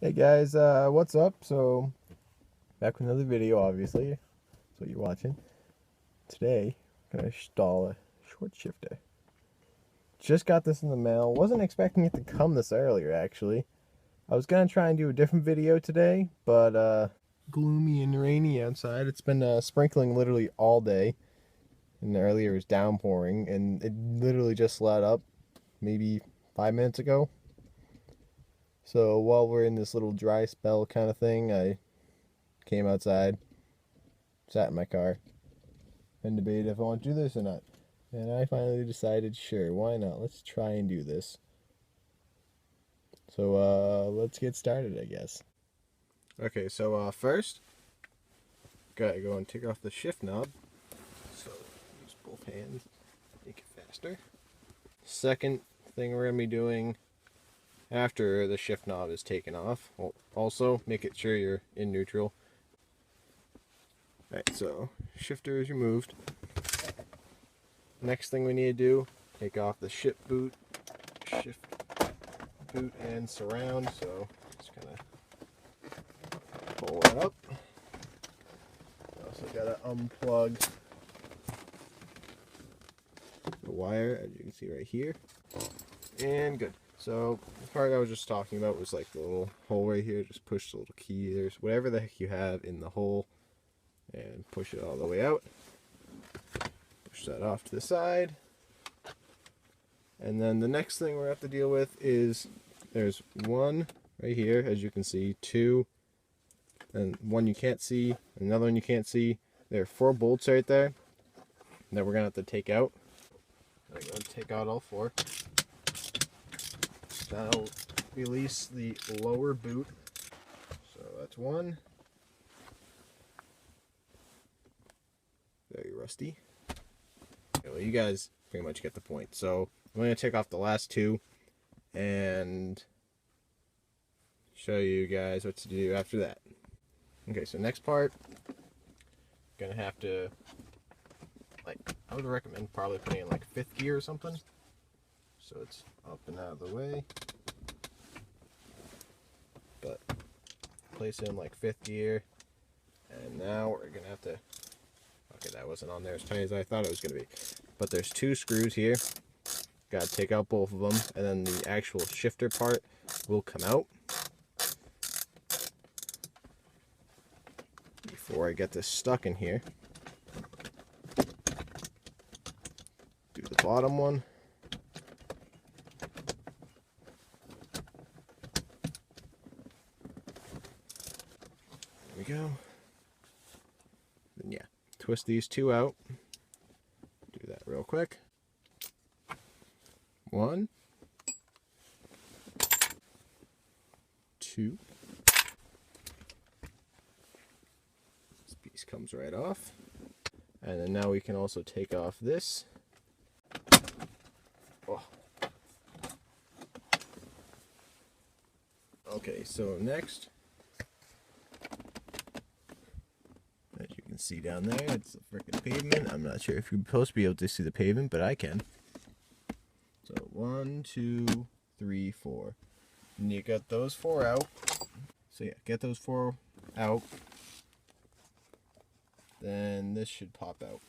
Hey guys, what's up? So, back with another video, obviously. That's what you're watching. Today, I'm gonna install a short shifter. Just got this in the mail. Wasn't expecting it to come this earlier, actually. I was gonna try and do a different video today, but, gloomy and rainy outside. It's been, sprinkling literally all day. And earlier it was downpouring, and it literally just let up maybe 5 minutes ago. So, while we're in this little dry spell kind of thing, I came outside, sat in my car, and debated if I want to do this or not. And I finally decided, sure, why not? Let's try and do this. So, let's get started, I guess. Okay, so, first, gotta go and take off the shift knob. So, use both hands, make it faster. Second thing we're gonna be doing after the shift knob is taken off, well, also make it sure you're in neutral. Alright, so shifter is removed. Next thing we need to do, take off the shift boot and surround. So just gonna pull that up. Also gotta unplug the wire, as you can see right here. And good. So the part I was just talking about was like the little hole right here. Just push the little key. There's whatever the heck you have in the hole and push it all the way out. Push that off to the side. And then the next thing we're going to have to deal with is there's one right here, as you can see, two, and one you can't see, another one you can't see. There are 4 bolts right there that we're going to have to take out. I'm going to take out all 4. That'll release the lower boot. So that's one. Very rusty. Okay, well, you guys pretty much get the point. So I'm going to take off the last 2 and show you guys what to do after that. Okay, so next part, gonna have to, like, I would recommend probably putting in like 5th gear or something. So it's up and out of the way. But place it in like 5th gear. And now we're gonna have to, okay, that wasn't on there as tight as I thought it was gonna be. But there's 2 screws here. Gotta take out both of them, and then the actual shifter part will come out. Before I get this stuck in here, do the bottom one. There we go. Then yeah, twist these 2 out. Do that real quick. 1, 2. This piece comes right off. And then now we can also take off this. Oh. Okay, so next, as you can see down there, it's the frickin' pavement. I'm not sure if you're supposed to be able to see the pavement, but I can. So 1, 2, 3, 4. And you got those 4 out. So yeah, get those 4 out. Then this should pop out.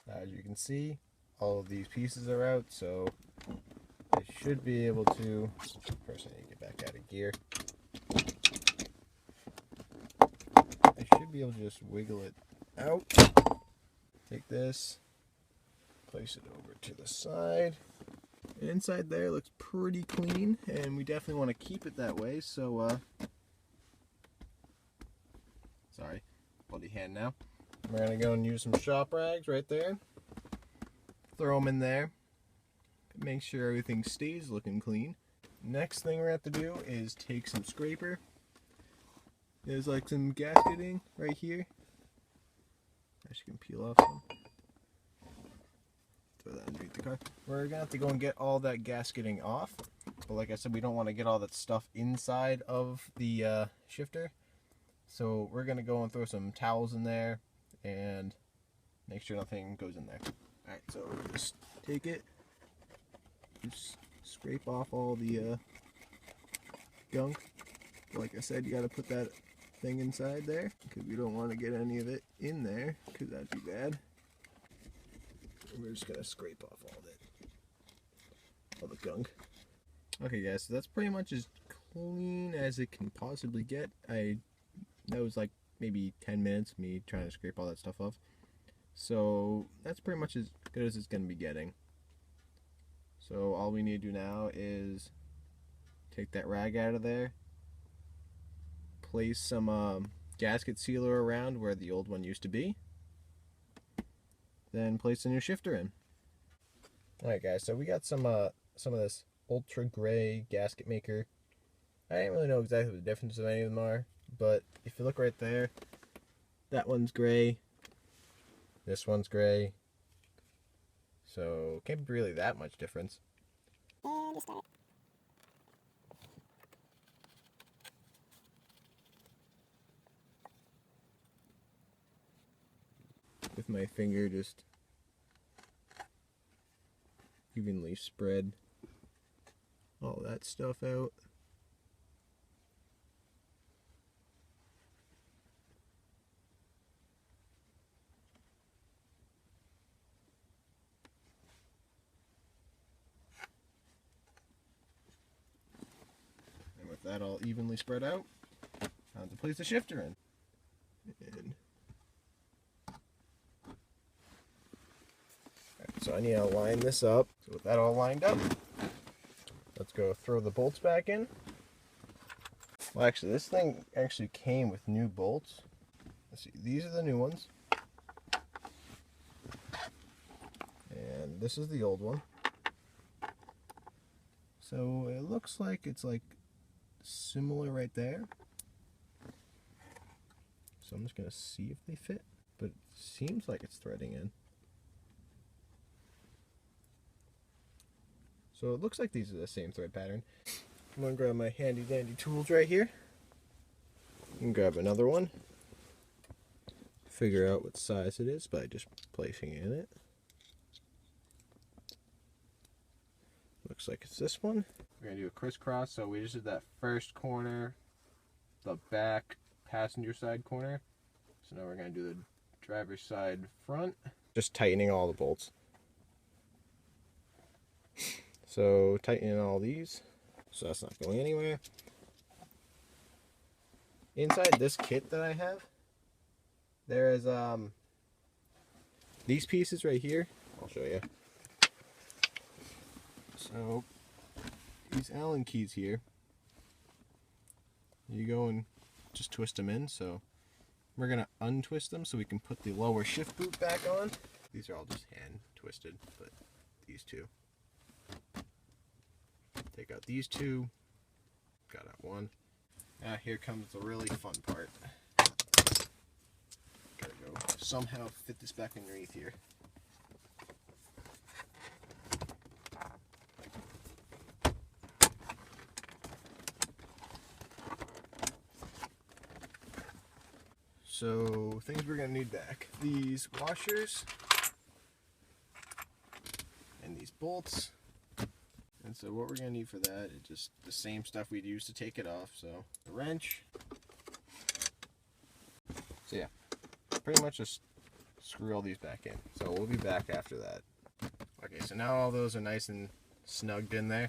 As you can see, all of these pieces are out, so I should be able to, first I need to get back out of gear. I should be able to just wiggle it out. Take this, place it over to the side. And inside there looks pretty clean, and we definitely want to keep it that way, so, sorry, bloody hand now. We're going to go and use some shop rags right there. Throw them in there. Make sure everything stays looking clean. Next thing we're going to have to do is take some scraper. There's like some gasketing right here. Actually can peel off some. Throw that underneath the car. We're going to have to go and get all that gasketing off. But like I said, we don't want to get all that stuff inside of the shifter. So we're going to go and throw some towels in there and make sure nothing goes in there. Alright, so just take it, just scrape off all the gunk, Like I said, you got to put that thing inside there because we don't want to get any of it in there because that'd be bad. We're just gonna scrape off all the gunk. Okay guys, so that's pretty much as clean as it can possibly get. That was like maybe 10 minutes me trying to scrape all that stuff off. So that's pretty much as good as it's gonna be getting. So all we need to do now is take that rag out of there, place some gasket sealer around where the old one used to be, then place a new shifter in. Alright guys, so we got some of this ultra gray gasket maker. I didn't really know exactly what the difference of any of them are, but if you look right there, that one's gray, this one's gray, so can't be really that much difference. And you start it. With my finger just evenly spread all that stuff out. And with that all evenly spread out, time to place the shifter in. And so I need to line this up. So with that all lined up, let's go throw the bolts back in. Well, actually, this thing actually came with new bolts. Let's see, these are the new ones. And this is the old one. So it looks like it's like similar right there. So I'm just going to see if they fit. But it seems like it's threading in. So it looks like these are the same thread pattern. I'm going to grab my handy dandy tools right here. And grab another one. Figure out what size it is by just placing it in it. Looks like it's this one. We're going to do a crisscross, so we just did that first corner, the back passenger side corner. So now we're going to do the driver's side front. Just tightening all the bolts. So tightening all these, so that's not going anywhere. Inside this kit that I have, there is these pieces right here. I'll show you. So these Allen keys here, you go and just twist them in. So we're gonna untwist them so we can put the lower shift boot back on. These are all just hand twisted, but these two. Take out these two. Got out one. Now here comes the really fun part. Gotta go somehow fit this back underneath here. So things we're gonna need back: these washers and these bolts. And so what we're going to need for that is just the same stuff we'd use to take it off. So a wrench. So yeah, pretty much just screw all these back in. So we'll be back after that. Okay, so now all those are nice and snugged in there.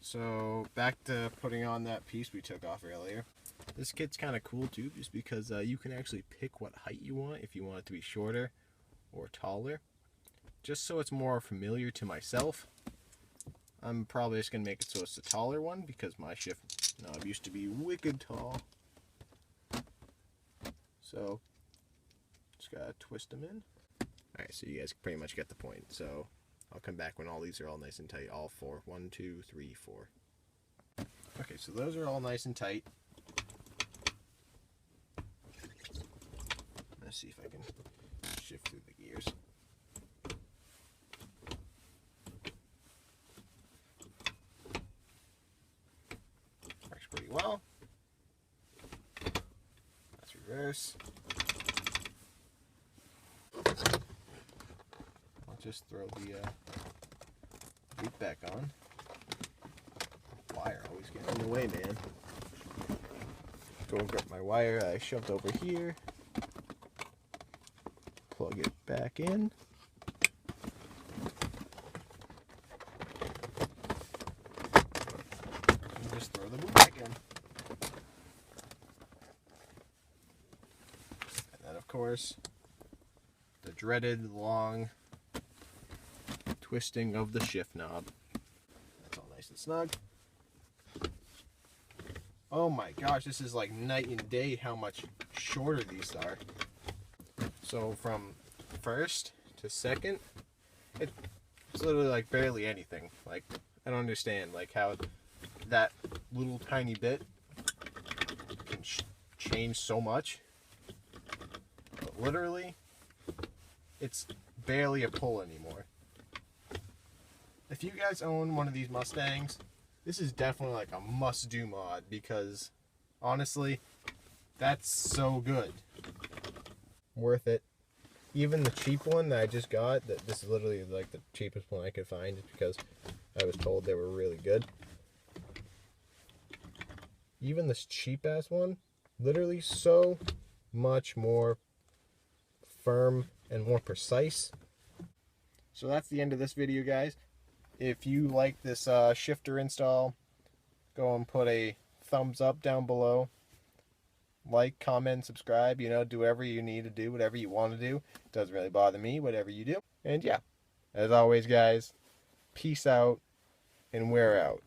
So back to putting on that piece we took off earlier. This kit's kind of cool too, just because you can actually pick what height you want, if you want it to be shorter or taller. Just so it's more familiar to myself. I'm probably just going to make it so it's a taller one because my shift knob used to be wicked tall. So, just got to twist them in. Alright, so you guys pretty much get the point. So, I'll come back when all these are all nice and tight. All four. 1, 2, 3, 4. Okay, so those are all nice and tight. Let's see if I can shift through the gears. Pretty well. That's reverse. I'll just throw the boot back on. Wire always getting in the way, man. Go and grab my wire I shoved over here. Plug it back in. And just throw the boot back in. And then of course, the dreaded long twisting of the shift knob. That's all nice and snug. Oh my gosh, this is like night and day how much shorter these are. So from first to second, it's literally like barely anything. Like, I don't understand like how that little tiny bit can change so much. But literally, it's barely a pull anymore. If you guys own one of these Mustangs, this is definitely like a must-do mod because, honestly, that's so good. Worth it. Even the cheap one that I just got, this is literally like the cheapest one I could find because I was told they were really good. Even this cheap-ass one, literally so much more firm and more precise. So that's the end of this video, guys. If you like this shifter install, go and put a thumbs up down below. Like, comment, subscribe, you know, do whatever you need to do, whatever you want to do. It doesn't really bother me, whatever you do. And yeah, as always, guys, peace out and wear out.